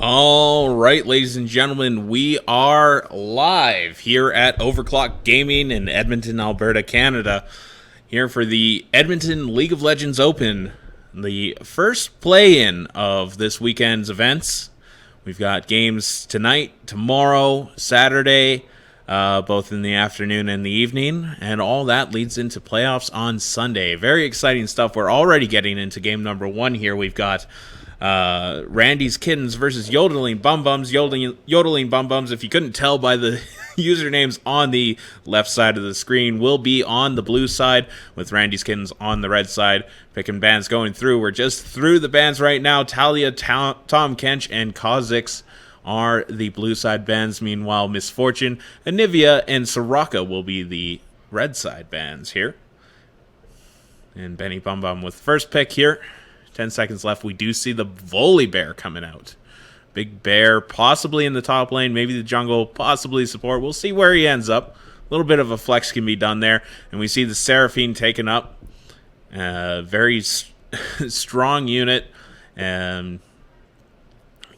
All right, ladies and gentlemen, we are live here at OverKlocked Gaming in Edmonton, Alberta, Canada. Here for the Edmonton League of Legends Open, the first play-in of this weekend's events. We've got games tonight, tomorrow, Saturday, both in the afternoon and the evening, and all that leads into playoffs on Sunday. Very exciting stuff. We're already getting into game number one here. We've got Randy's Kittens versus Yodelling BumBums. Yodeling BumBums, if you couldn't tell by the usernames on the left side of the screen, will be on the blue side with Randy's Kittens on the red side. Picking bands going through. We're just through the bands right now. Talia, Tom Kench, and Kha'Zix are the blue side bands. Meanwhile, Misfortune, Anivia, and Soraka will be the red side bands here. And Benny BumBum with the first pick here. 10 seconds left. We do see the Volley Bear coming out. Big Bear possibly in the top lane, maybe the jungle, possibly support. We'll see where he ends up. A little bit of a flex can be done there. And we see the Seraphine taken up. Very strong unit. Going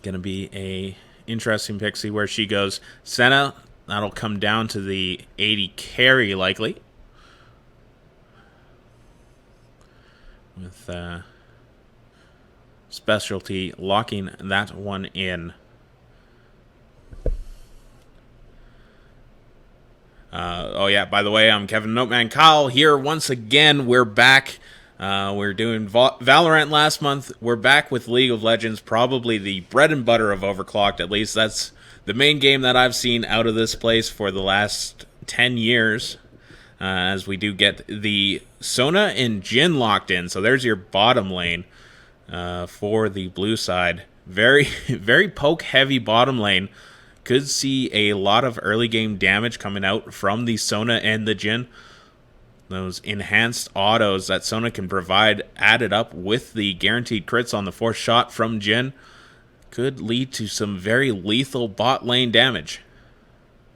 to be a interesting pick. See where she goes. Senna, that'll come down to the 80 carry likely. With Specialty locking that one in. Oh yeah, by the way, I'm Kevin Noteman Kyle here once again. We're back. We're doing Valorant last month. We're back with League of Legends, probably the bread and butter of OverKlocked. At least that's the main game that I've seen out of this place for the last 10 years. As we do get the Sona and Jhin locked in. So there's your bottom lane. For the blue side. Very, very poke-heavy bottom lane. Could see a lot of early game damage coming out from the Sona and the Jhin. Those enhanced autos that Sona can provide added up with the guaranteed crits on the fourth shot from Jhin could lead to some very lethal bot lane damage.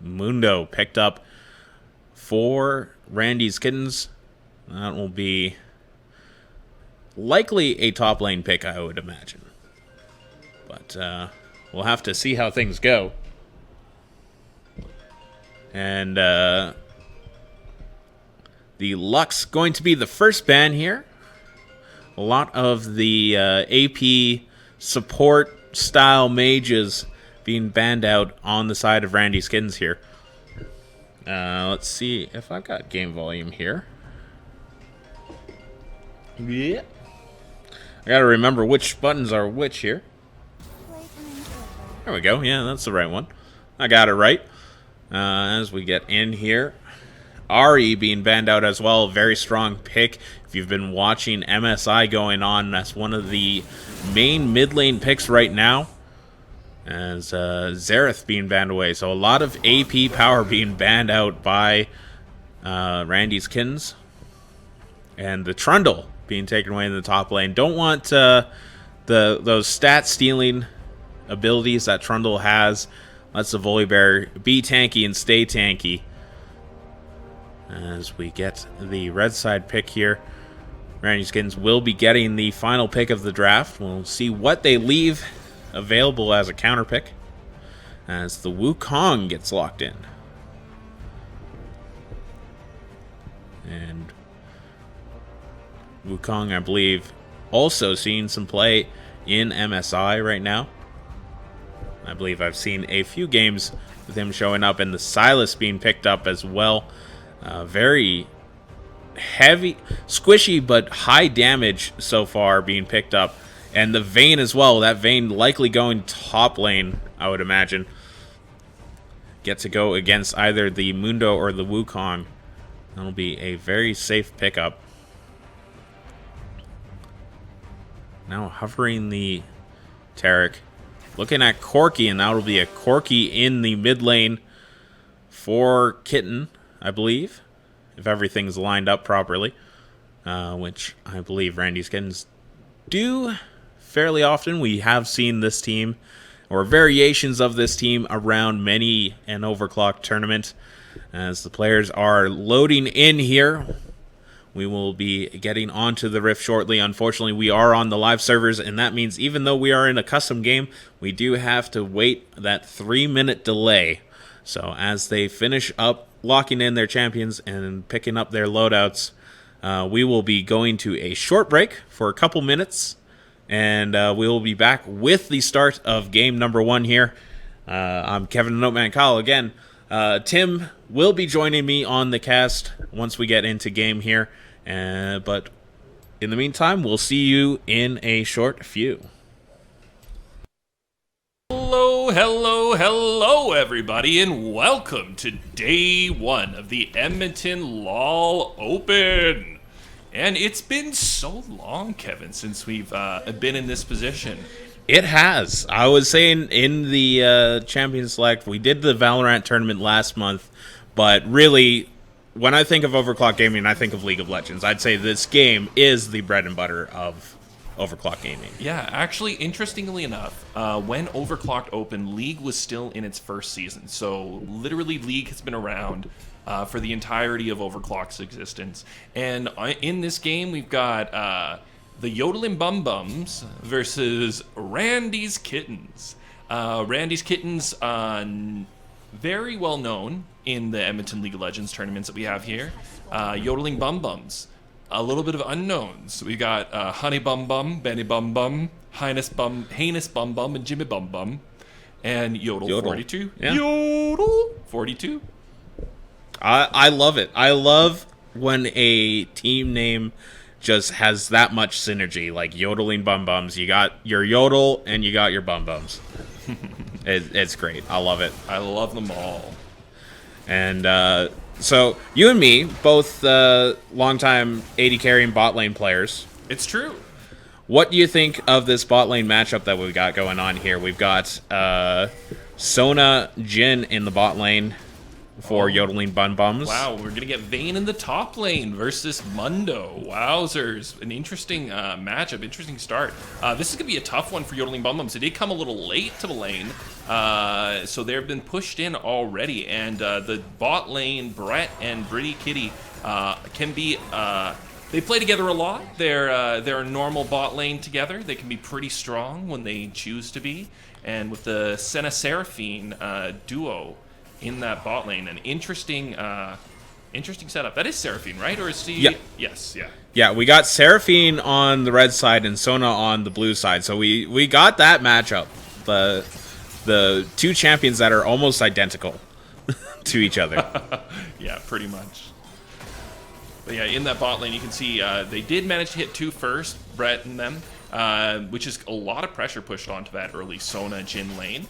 Mundo picked up for Randy's Kittens. That will be likely a top lane pick, I would imagine. But we'll have to see how things go. And the Lux going to be the first ban here. A lot of the AP support style mages being banned out on the side of Randy's Kittens here. Let's see if I've got game volume here. Yeah. I gotta remember which buttons are which here. There we go. Yeah, that's the right one. I got it right. As we get in here. Ari being banned out as well. Very strong pick. If you've been watching MSI going on, that's one of the main mid lane picks right now. As Xerath being banned away. So a lot of AP power being banned out by Randy's Kittens. And the Trundle being taken away in the top lane. Don't want those stat stealing abilities that Trundle has. Lets the Volley Bear be tanky and stay tanky. As we get the red side pick here, Randy's Kittens will be getting the final pick of the draft. We'll see what they leave available as a counter pick as the Wukong gets locked in. And Wukong, I believe, also seeing some play in MSI right now. I believe I've seen a few games with him showing up, and the Silas being picked up as well. Very heavy, squishy, but high damage so far being picked up. And the Vayne as well. That Vayne likely going top lane, I would imagine. Get to go against either the Mundo or the Wukong. That'll be a very safe pickup. Now hovering the Taric. Looking at Corki, and that'll be a Corki in the mid lane for Kitten, I believe. If everything's lined up properly. Which I believe Randy's Kittens do fairly often. We have seen this team, or variations of this team, around many an OverKlocked tournament. As the players are loading in here. We will be getting onto the Rift shortly. Unfortunately, we are on the live servers, and that means even though we are in a custom game, we do have to wait that 3-minute delay. So as they finish up locking in their champions and picking up their loadouts, we will be going to a short break for a couple minutes, and we will be back with the start of game number 1 here. I'm Kevin Noteman Kyle again. Tim will be joining me on the cast once we get into game here. But in the meantime, we'll see you in a short few. Hello, everybody, and welcome to day 1 of the Edmonton LoL Open. And it's been so long, Kevin, since we've been in this position. It has. I was saying in the Champions Select, we did the Valorant tournament last month, but really, when I think of OverKlocked Gaming, I think of League of Legends. I'd say this game is the bread and butter of OverKlocked Gaming. Yeah, actually, interestingly enough, when OverKlocked opened, League was still in its first season. So literally, League has been around for the entirety of OverKlocked's existence. And in this game, we've got the Yodelling BumBums versus Randy's Kittens. Randy's Kittens, very well known in the Edmonton League of Legends tournaments that we have here. Yodelling BumBums, a little bit of unknowns. We got Honey BumBum, Benny BumBum, Heinous BumBum, and Jimmy BumBum, and Yodel 42. Yeah. Yodel 42. I love it. I love when a team name just has that much synergy, like Yodelling BumBums. You got your Yodel and you got your BumBums. It's great. I love it. I love them all. And so you and me, both longtime AD carry and bot lane players. It's true. What do you think of this bot lane matchup that we've got going on here? We've got Sona Jhin in the bot lane for Yodelling BumBums. Wow, we're going to get Vayne in the top lane versus Mundo. Wowzers. An interesting matchup, interesting start. This is going to be a tough one for Yodelling BumBums. They did come a little late to the lane, so they've been pushed in already. And the bot lane, Brett and Britty Kitty, can be... they play together a lot. They're a normal bot lane together. They can be pretty strong when they choose to be. And with the Senna Seraphine duo in that bot lane, an interesting setup. That is Seraphine, right? Or is he? Yeah. Yes, yeah. Yeah, we got Seraphine on the red side and Sona on the blue side. So we got that matchup. The two champions that are almost identical to each other. Yeah, pretty much. But yeah, in that bot lane, you can see they did manage to hit 2 first, Brett and them, which is a lot of pressure pushed onto that early Sona Jhin lane.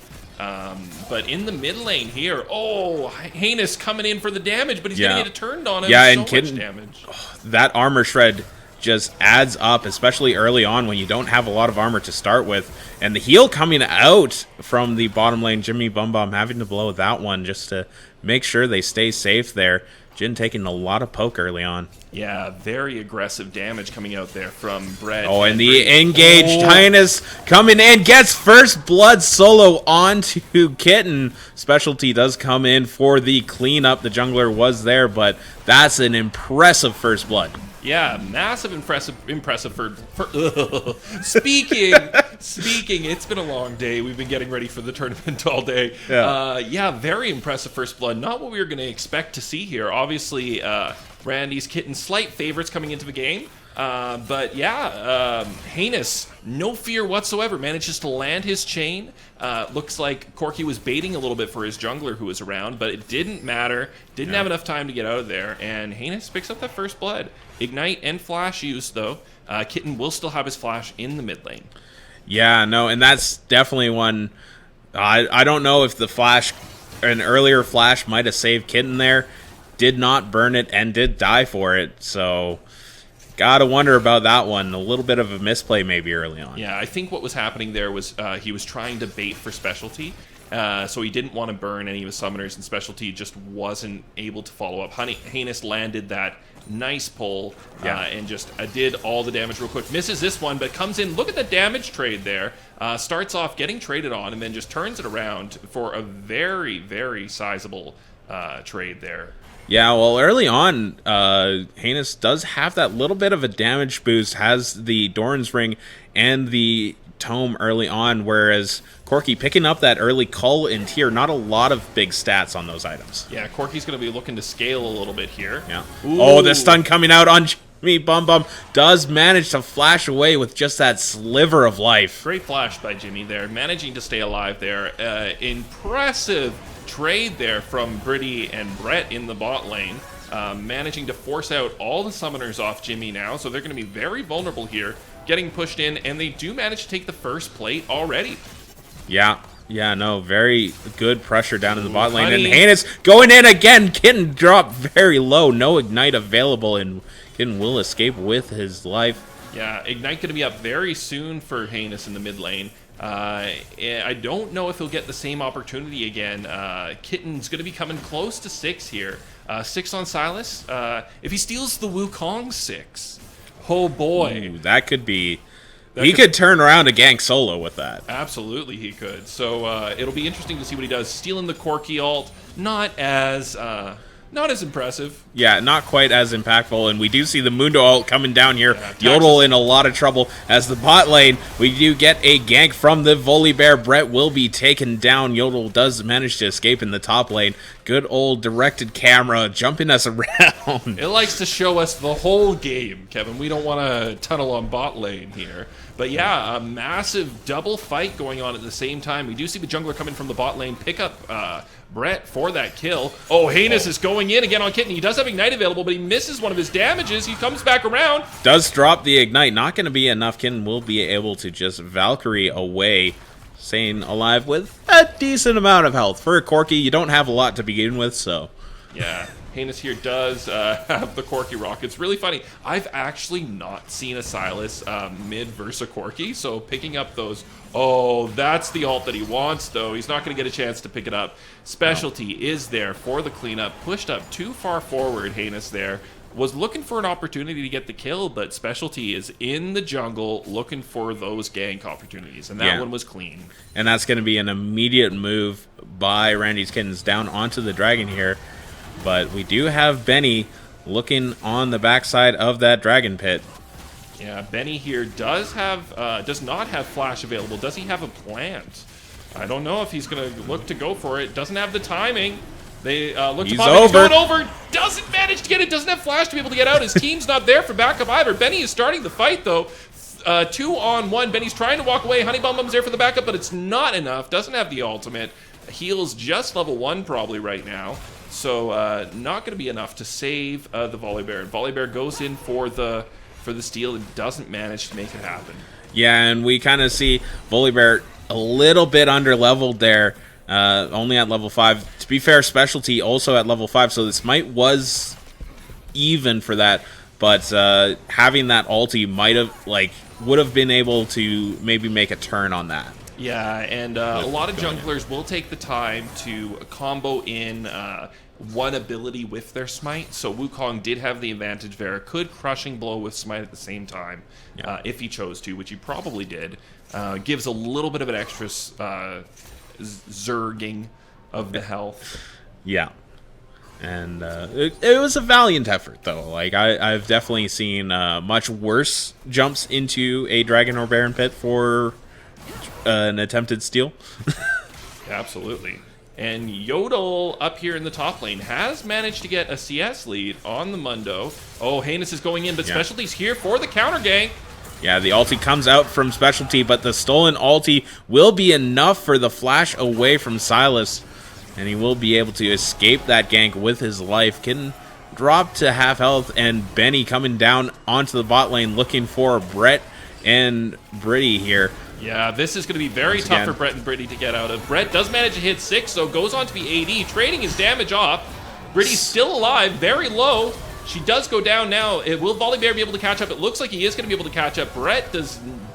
But in the mid lane here, Heinous coming in for the damage, but he's going to get it turned on him. Yeah, so and much damage. That armor shred just adds up, especially early on when you don't have a lot of armor to start with. And the heal coming out from the bottom lane, Jimmy BumBum having to blow that one just to make sure they stay safe there. Jhin taking a lot of poke early on. Yeah, very aggressive damage coming out there from Brett. Oh, and the engaged Highness coming in, gets first blood solo onto Kitten. Specialty does come in for the cleanup. The jungler was there, but that's an impressive first blood. Yeah, massive, impressive speaking, it's been a long day. We've been getting ready for the tournament all day. Yeah, very impressive first blood. Not what we were going to expect to see here. Obviously, Randy's Kitten, slight favorites coming into the game. But yeah, Heinous, no fear whatsoever, manages to land his chain. Looks like Corky was baiting a little bit for his jungler who was around, but it didn't matter. Didn't have enough time to get out of there, and Heinous picks up that first blood. Ignite and flash used, though. Kitten will still have his flash in the mid lane. Yeah, no, and that's definitely one... I don't know if the flash, an earlier flash might have saved Kitten there. Did not burn it and did die for it, so... Gotta wonder about that one. A little bit of a misplay maybe early on. Yeah, I think what was happening there was he was trying to bait for Specialty, so he didn't want to burn any of his summoners, and Specialty just wasn't able to follow up. Heinous landed that nice pull and just did all the damage real quick. Misses this one, but comes in. Look at the damage trade there. Starts off getting traded on and then just turns it around for a very, very sizable trade there. Yeah, well, early on, Heinous does have that little bit of a damage boost, has the Doran's Ring and the Tome early on, whereas Corki picking up that early Cull and Tier, not a lot of big stats on those items. Yeah, Corki's going to be looking to scale a little bit here. Yeah. Ooh. Oh, the stun coming out on me. BumBum does manage to flash away with just that sliver of life. Great flash by Jimmy there, managing to stay alive there. Impressive trade there from Britty and Brett in the bot lane. Managing to force out all the summoners off Jimmy now, so they're going to be very vulnerable here, getting pushed in, and they do manage to take the first plate already. Yeah, no, very good pressure down in the bot lane, and Heinous going in again. Kitten dropped very low, no Ignite available, and Kitten will escape with his life. Yeah, Ignite going to be up very soon for Heinous in the mid lane. I don't know if he'll get the same opportunity again. Kitten's going to be coming close to 6 here. 6 on Silas. If he steals the Wukong 6, oh boy. Ooh, that could be... He could turn around a gank solo with that. Absolutely he could. So it'll be interesting to see what he does. Stealing the Corki ult, not as impressive. Yeah, not quite as impactful, and we do see the Mundo ult coming down here. Yeah, Yodel in a lot of trouble as the bot lane. We do get a gank from the Volibear. Brett will be taken down. Yodel does manage to escape in the top lane. Good old directed camera jumping us around. It likes to show us the whole game, Kevin. We don't want to tunnel on bot lane here. But yeah, a massive double fight going on at the same time. We do see the jungler coming from the bot lane, pick up Brett for that kill. Oh, Heinous is going in again on Kitten. He does have Ignite available, but he misses one of his damages. He comes back around. Does drop the Ignite. Not going to be enough. Kitten will be able to just Valkyrie away, staying alive with a decent amount of health. For a Corki, you don't have a lot to begin with, so... Yeah, Heinous here does have the Corki rock. It's really funny. I've actually not seen a Silas mid versus a Corki, so picking up those... Oh, that's the ult that he wants, though. He's not going to get a chance to pick it up. Specialty is there for the cleanup. Pushed up too far forward, Heinous there. Was looking for an opportunity to get the kill, but Specialty is in the jungle looking for those gank opportunities, and that one was clean. And that's going to be an immediate move by Randy's Kittens down onto the dragon here. But we do have Benny looking on the backside of that dragon pit. Yeah, Benny here does not have flash available. Does he have a plant? I don't know if he's going to look to go for it. Doesn't have the timing. They look to pop it. He's going over. Doesn't manage to get it. Doesn't have flash to be able to get out. His team's not there for backup either. Benny is starting the fight, though. 2 on 1. Benny's trying to walk away. Honey BumBums there for the backup, but it's not enough. Doesn't have the ultimate. Heals just level 1 probably right now. So not going to be enough to save the Volibear. Volibear goes in for the steal and doesn't manage to make it happen. Yeah, and we kind of see Volibear a little bit under-leveled there, only at level 5. To be fair, Specialty also at level 5, so this might was even for that, but having that ulti might have, would have been able to maybe make a turn on that. Yeah, and a lot of junglers will take the time to combo in one ability with their smite. So Wukong did have the advantage there. Could Crushing Blow with smite at the same time if he chose to, which he probably did. Gives a little bit of an extra zerging of the health. Yeah. And it was a valiant effort, though. I've definitely seen much worse jumps into a Dragon or Baron pit for an attempted steal. Absolutely. And Yodel up here in the top lane has managed to get a CS lead on the Mundo. Oh, Heinous is going in, but Specialty's here for the counter gank. Yeah, the ulti comes out from Specialty, but the stolen ulti will be enough for the flash away from Silas, and he will be able to escape that gank with his life. Kitten drop to half health, and Benny coming down onto the bot lane looking for Brett and Britty here. Yeah, this is going to be very tough for Brett and Britty to get out of. Brett does manage to hit 6, so goes on to be AD, trading his damage off. Britty's still alive, very low. She does go down now. Will Volibear be able to catch up? It looks like he is going to be able to catch up. Brett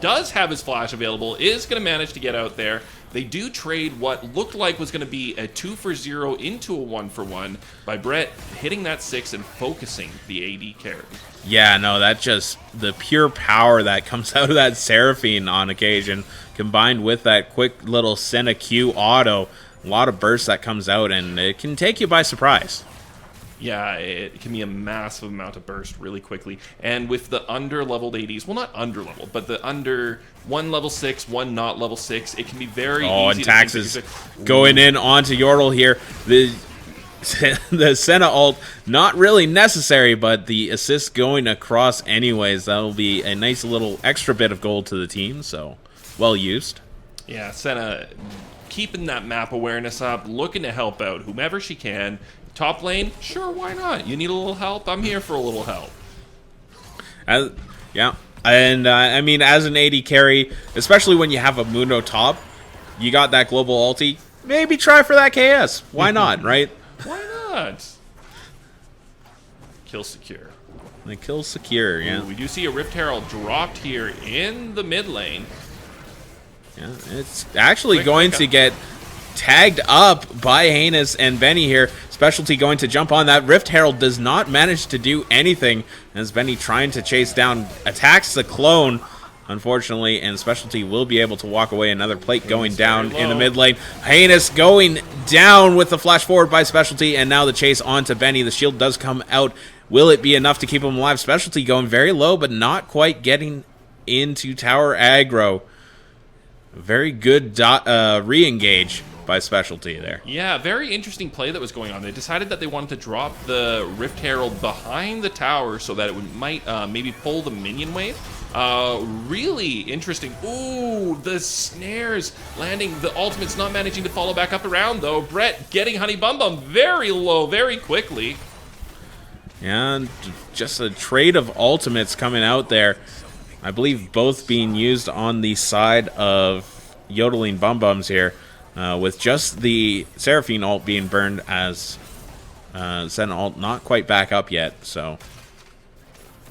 does have his flash available, is going to manage to get out there. They do trade what looked like was going to be a 2-for-0 into a 1-for-1 by Brett hitting that 6 and focusing the AD carry. Yeah, no, that just the pure power that comes out of that Seraphine on occasion, combined with that quick little Senna Q auto, a lot of burst that comes out, and it can take you by surprise. Yeah, it can be a massive amount of burst really quickly. And with the under-leveled ADs, well, not under-leveled, but the under one level 6, one not level 6, it can be very easy and to Taxes going in onto Yordle here. The Senna ult, not really necessary, but the assist going across anyways. That'll be a nice little extra bit of gold to the team, so well used. Yeah, Senna keeping that map awareness up, looking to help out whomever she can. Top lane, sure, why not? You need a little help? I'm here for a little help. Yeah, and I mean, as an AD carry, especially when you have a Mundo top, you got that global ulti, maybe try for that KS. Why not, right? Why not? Kill secure. The kill secure, yeah. Ooh, we do see a Rift Herald dropped here in the mid lane. Yeah, it's actually going to get tagged up by Heinous and Benny here. Specialty going to jump on that. Rift Herald does not manage to do anything as Benny trying to chase down, attacks the clone, unfortunately, and Specialty will be able to walk away. Another plate going down in the mid lane. Heinous going down with the flash forward by Specialty, and now the chase onto Benny. The shield does come out. Will it be enough to keep him alive? Specialty going very low, but not quite getting into tower aggro. Very good re-engage by Specialty there. Yeah, very interesting play that was going on. They decided that they wanted to drop the Rift Herald behind the tower so that it might maybe pull the minion wave. Really interesting. Ooh, the snares landing. The ultimate's not managing to follow back up around, though. Brett getting Honey BumBum very low, very quickly. And just a trade of ultimates coming out there. I believe both being used on the side of Yodelling BumBums here. With just the Seraphine ult being burned as Senna ult not quite back up yet, so...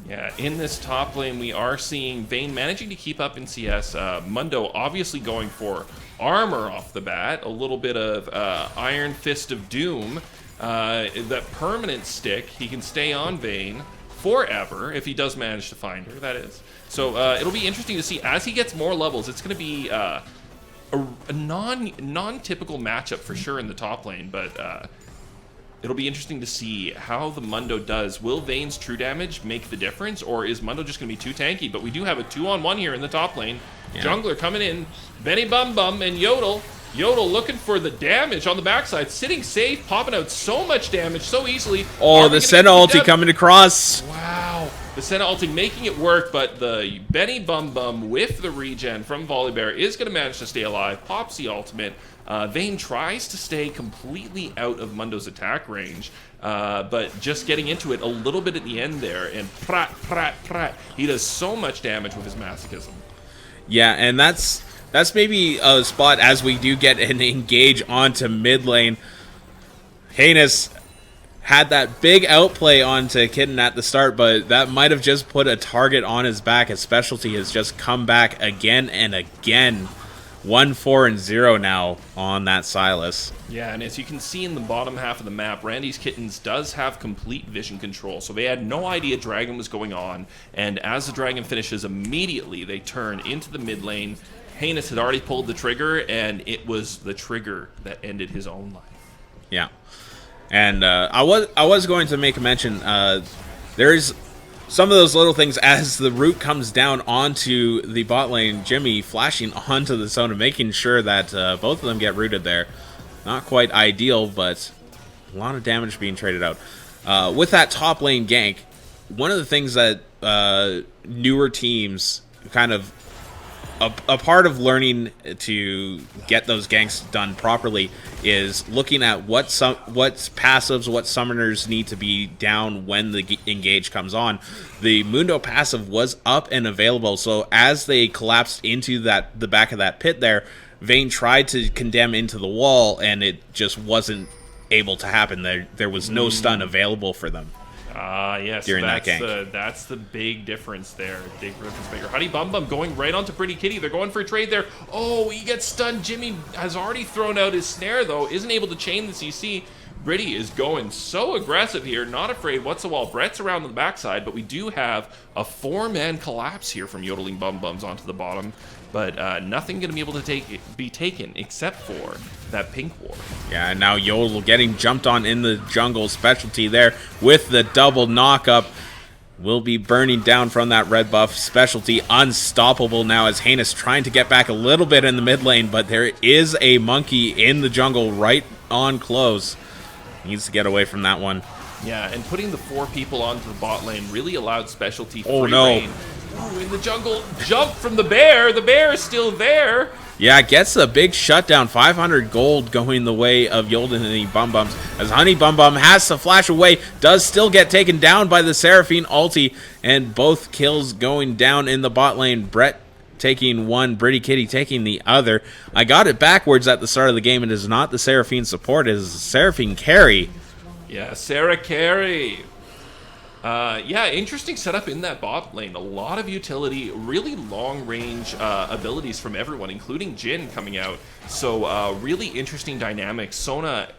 Yeah, in this top lane, we are seeing Vayne managing to keep up in CS. Mundo obviously going for armor off the bat, a little bit of Iron Fist of Doom. That permanent stick, he can stay on Vayne forever, if he does manage to find her, that is. So it'll be interesting to see, as he gets more levels, it's going to be... a non-typical matchup for sure in the top lane, but it'll be interesting to see how the Mundo does. Will Vayne's true damage make the difference, or is Mundo just going to be too tanky? But we do have a 2-on-1 here in the top lane. Yeah. Jungler coming in, Benny BumBum and Yodel. Yodel looking for the damage on the backside, sitting safe, popping out so much damage so easily. Oh, the Senna ulti coming across. Wow. The Senna ulti making it work, but the Benny BumBum with the regen from Volibear is going to manage to stay alive. Pops the ultimate. Vayne tries to stay completely out of Mundo's attack range, but just getting into it a little bit at the end there, and prat, prat, prat. He does so much damage with his masochism. Yeah, and that's maybe a spot as we do get an engage onto mid lane. Heinous had that big outplay onto Kitten at the start, but that might have just put a target on his back. His Specialty has just come back again and again. 1-4-0 now on that Sylas. Yeah, and as you can see in the bottom half of the map, Randy's Kittens does have complete vision control, so they had no idea Dragon was going on, and as the Dragon finishes, immediately they turn into the mid lane. Heinous had already pulled the trigger, and it was the trigger that ended his own life. Yeah. And I was going to make a mention, there's some of those little things as the root comes down onto the bot lane, Jimmy flashing onto the zone and making sure that both of them get rooted there. Not quite ideal, but a lot of damage being traded out. With that top lane gank, one of the things that newer teams kind of a part of learning to get those ganks done properly is looking at what passives, what summoners need to be down when the engage comes on. The Mundo passive was up and available, so as they collapsed into the back of that pit there, Vayne tried to condemn into the wall, and it just wasn't able to happen. There was no stun available for them. Yes, during that gank. That's the big difference there. Big difference maker. Honey BumBum going right onto Pretty Kitty. They're going for a trade there. Oh, he gets stunned. Jimmy has already thrown out his snare, though. Isn't able to chain the CC. Britty is going so aggressive here. Not afraid whatsoever. Brett's around on the backside, but we do have a 4-man collapse here from Yodeling BumBums onto the bottom. but nothing going to be able to be taken except for that pink ward. Yeah, and now Yodel getting jumped on in the jungle. Specialty there with the double knock-up. Will be burning down from that red buff. Specialty unstoppable now as Heinous trying to get back a little bit in the mid lane, but there is a monkey in the jungle right on close. Needs to get away from that one. Yeah, and putting the 4 people onto the bot lane really allowed Specialty free Oh, reign. Ooh, in the jungle, jump from the bear. The bear is still there. Yeah, gets a big shutdown. 500 gold going the way of Yodelling BumBums. As Honey BumBum has to flash away, does still get taken down by the Seraphine ulti, and both kills going down in the bot lane. Brett taking one, Pretty Kitty taking the other. I got it backwards at the start of the game. It is not the Seraphine support, it is the Seraphine carry. Yeah, Sarah carry. Yeah, interesting setup in that bot lane. A lot of utility, really long-range abilities from everyone, including Jhin coming out. So really interesting dynamics. Sona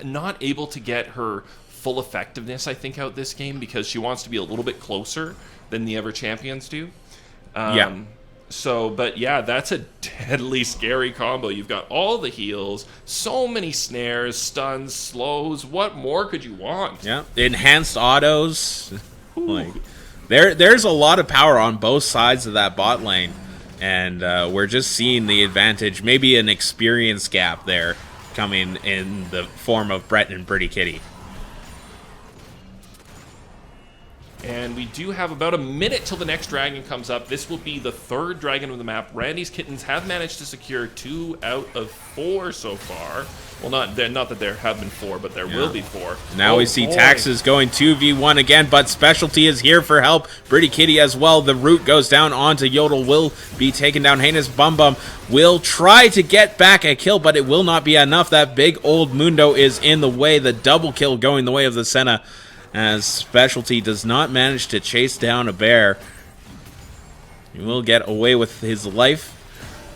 not able to get her full effectiveness, I think, out this game because she wants to be a little bit closer than the other champions do. Yeah. So, but yeah, that's a deadly scary combo. You've got all the heals, so many snares, stuns, slows. What more could you want? Yeah, enhanced autos. Like, there's a lot of power on both sides of that bot lane, and we're just seeing the advantage. Maybe an experience gap there coming in the form of Brett and Pretty Kitty. And we do have about a minute till the next dragon comes up. This will be the 3rd dragon of the map. Randy's Kittens have managed to secure 2 out of 4 so far. Well, not that there have been 4, but there will be 4. Now we see Taxes going 2v1 again, but Specialty is here for help. Pretty Kitty as well. The root goes down onto Yodel. Will be taken down. Heinous BumBum will try to get back a kill, but it will not be enough. That big old Mundo is in the way. The double kill going the way of the Senna, as Specialty does not manage to chase down a bear. He will get away with his life,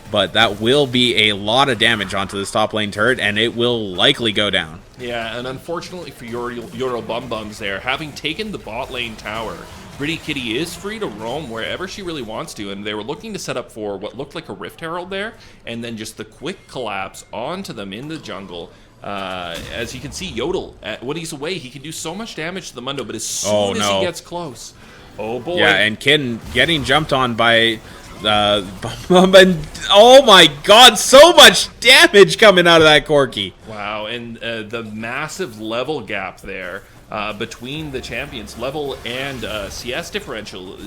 but that will be a lot of damage onto this top lane turret, and it will likely go down. Yeah, and unfortunately for Yodel BumBums there, having taken the bot lane tower, Pretty Kitty is free to roam wherever she really wants to, and they were looking to set up for what looked like a Rift Herald there, and then just the quick collapse onto them in the jungle. As you can see, Yodel, when he's away, he can do so much damage to the Mundo, but as soon as he gets close, oh boy. Yeah, and Kitten getting jumped on by and oh my god, so much damage coming out of that Corki. Wow, and the massive level gap there between the champions, level and CS differential.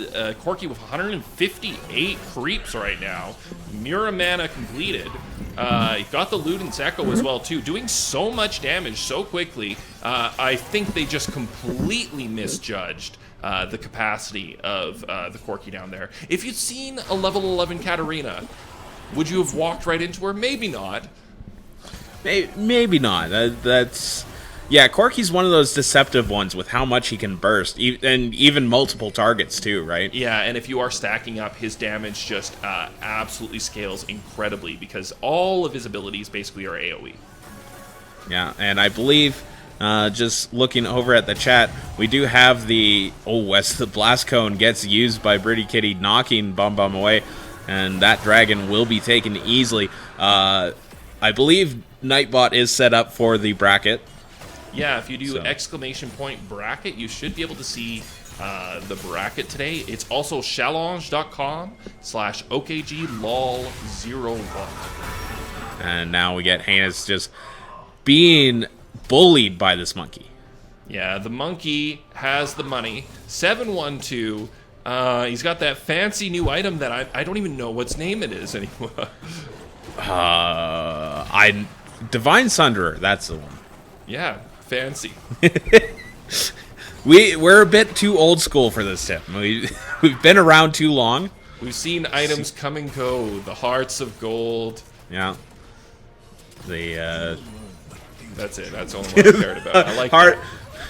Corki with 158 creeps right now. Muramana completed. Got the Luden's Echo as well, too. Doing so much damage so quickly, I think they just completely misjudged the capacity of the Corki down there. If you'd seen a level 11 Katarina, would you have walked right into her? Maybe not. Maybe not. Yeah, Corki's one of those deceptive ones with how much he can burst, and even multiple targets too, right? Yeah, and if you are stacking up, his damage just absolutely scales incredibly because all of his abilities basically are AoE. Yeah, and I believe, just looking over at the chat, we do have the the Blast Cone gets used by Pretty Kitty, knocking BumBum away, and that dragon will be taken easily. I believe Nightbot is set up for the bracket. Yeah, if you do !bracket, you should be able to see the bracket today. It's also challenge.com/OKGLOL01. And now we get Heinous just being bullied by this monkey. Yeah, the monkey has the money. 712. He's got that fancy new item that I don't even know what's name it is anymore. Divine Sunderer, that's the one. Yeah, fancy. We're a bit too old school for this, Tim. We've been around too long. We've seen items come and go. The hearts of gold. Yeah. That's it. That's the only one I cared about. I like heart.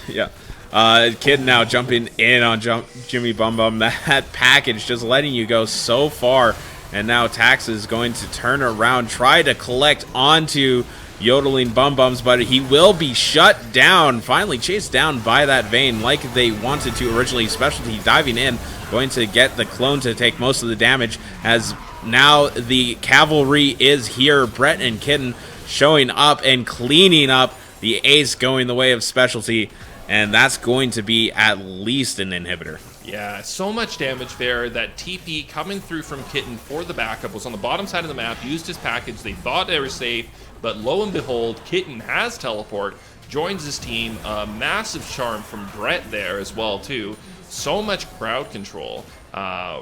That. Yeah. Kid now jumping in on Jimmy BumBum. That package just letting you go so far. And now Tax is going to turn around, try to collect onto Yodelling BumBums, but he will be shut down, finally chased down by that Vayne like they wanted to originally. Specialty diving in, going to get the clone to take most of the damage as now the cavalry is here. Brett and Kitten showing up and cleaning up. The ace going the way of specialty, and that's going to be at least an inhibitor. Yeah, so much damage there. That TP coming through from Kitten for the backup was on the bottom side of the map, used his package. They thought they were safe, but lo and behold, Kitten has teleport, joins his team. A massive charm from Brett there as well, too. So much crowd control,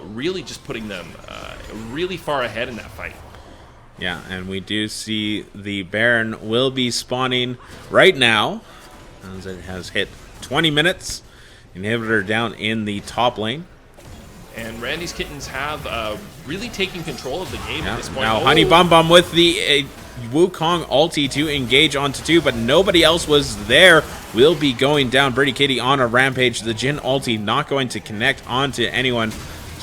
really just putting them really far ahead in that fight. Yeah, and we do see the Baron will be spawning right now, as it has hit 20 minutes. Inhibitor down in the top lane. And Randy's Kittens have really taken control of the game at this point. Now Honey BumBum with the Wukong ulti to engage onto 2, but nobody else was there. Will be going down. Pretty Kitty on a rampage. The Jhin ulti not going to connect onto anyone.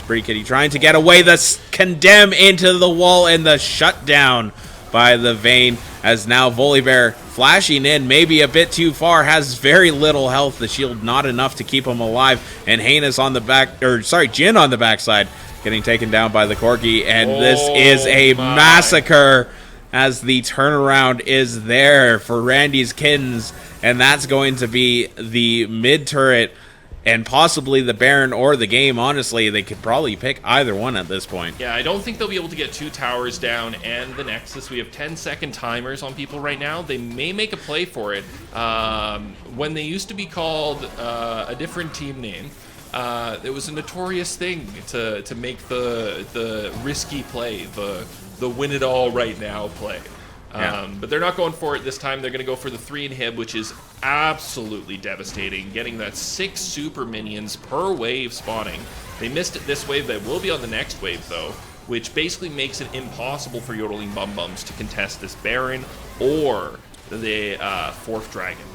Pretty Kitty trying to get away. The condemn into the wall and the shutdown by the Vayne, as now Volibear flashing in maybe a bit too far, has very little health. The shield not enough to keep him alive, and Heinous on the back, or sorry, Jhin on the backside getting taken down by the Corki, and this is a massacre as the turnaround is there for Randy's Kittens, and that's going to be the mid turret. And possibly the Baron or the game, honestly. They could probably pick either one at this point. Yeah, I don't think they'll be able to get 2 towers down and the Nexus. We have 10-second timers on people right now. They may make a play for it. When they used to be called a different team name, it was a notorious thing to make the risky play, the win it all right now play. But they're not going for it this time. They're going to go for the 3 inhib, which is absolutely devastating. Getting that 6 super minions per wave spawning. They missed it this wave. They will be on the next wave, though, which basically makes it impossible for Yodelling BumBums to contest this Baron or the 4th dragon.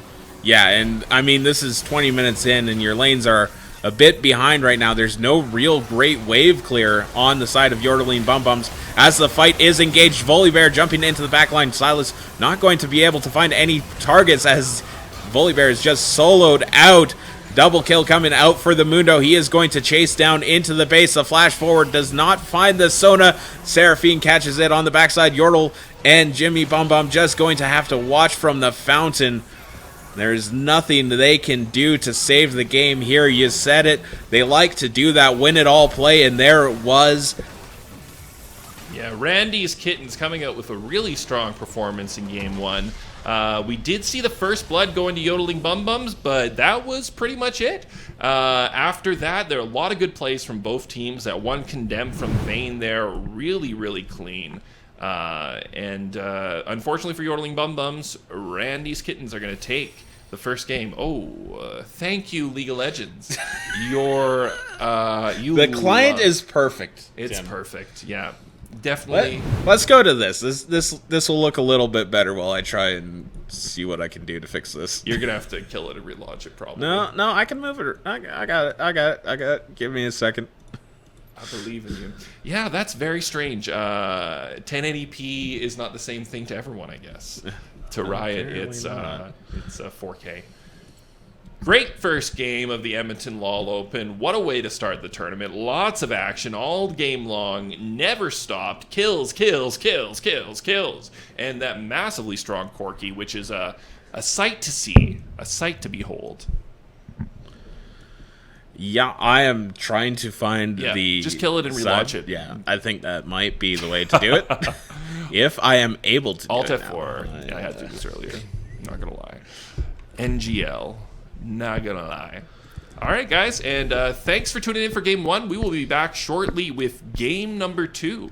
Yeah, and I mean, this is 20 minutes in, and your lanes are a bit behind right now. There's no real great wave clear on the side of Yodelling BumBums as the fight is engaged. Volibear jumping into the backline. Silas not going to be able to find any targets as Volibear is just soloed out. Double kill coming out for the Mundo. He is going to chase down into the base. The flash forward does not find the Sona. Seraphine catches it on the backside. Yordle and Jimmy BumBum just going to have to watch from the fountain. There's nothing they can do to save the game here. You said it. They like to do that win-it-all play, and there it was. Yeah, Randy's Kittens coming out with a really strong performance in Game 1. We did see the first blood go into Yodelling BumBums, but that was pretty much it. After that, there are a lot of good plays from both teams. That one condemned from Vayne there, really, really clean. Unfortunately for Yodelling BumBums, Randy's Kittens are going to take the first game. Thank you, League of Legends. The client is perfect. It's Tim. Perfect. Yeah, definitely. Let's go to this. This will look a little bit better while I try and see what I can do to fix this. You're gonna have to kill it and relaunch it, probably. No, I can move it. I got it. Give me a second. I believe in you. Yeah, that's very strange. 1080p is not the same thing to everyone, I guess. To Riot, it's 4K. Great first game of the Edmonton LoL Open. What a way to start the tournament. Lots of action all game long. Never stopped. Kills. And that massively strong Corki, which is a sight to see. A sight to behold. Yeah, I am trying to find the... just kill it and relaunch it. Yeah, I think that might be the way to do it. If I am able to do Alt it F4. I had to do this earlier. Not going to lie. NGL. Not going to lie. All right, guys, and thanks for tuning in for Game 1. We will be back shortly with Game number 2.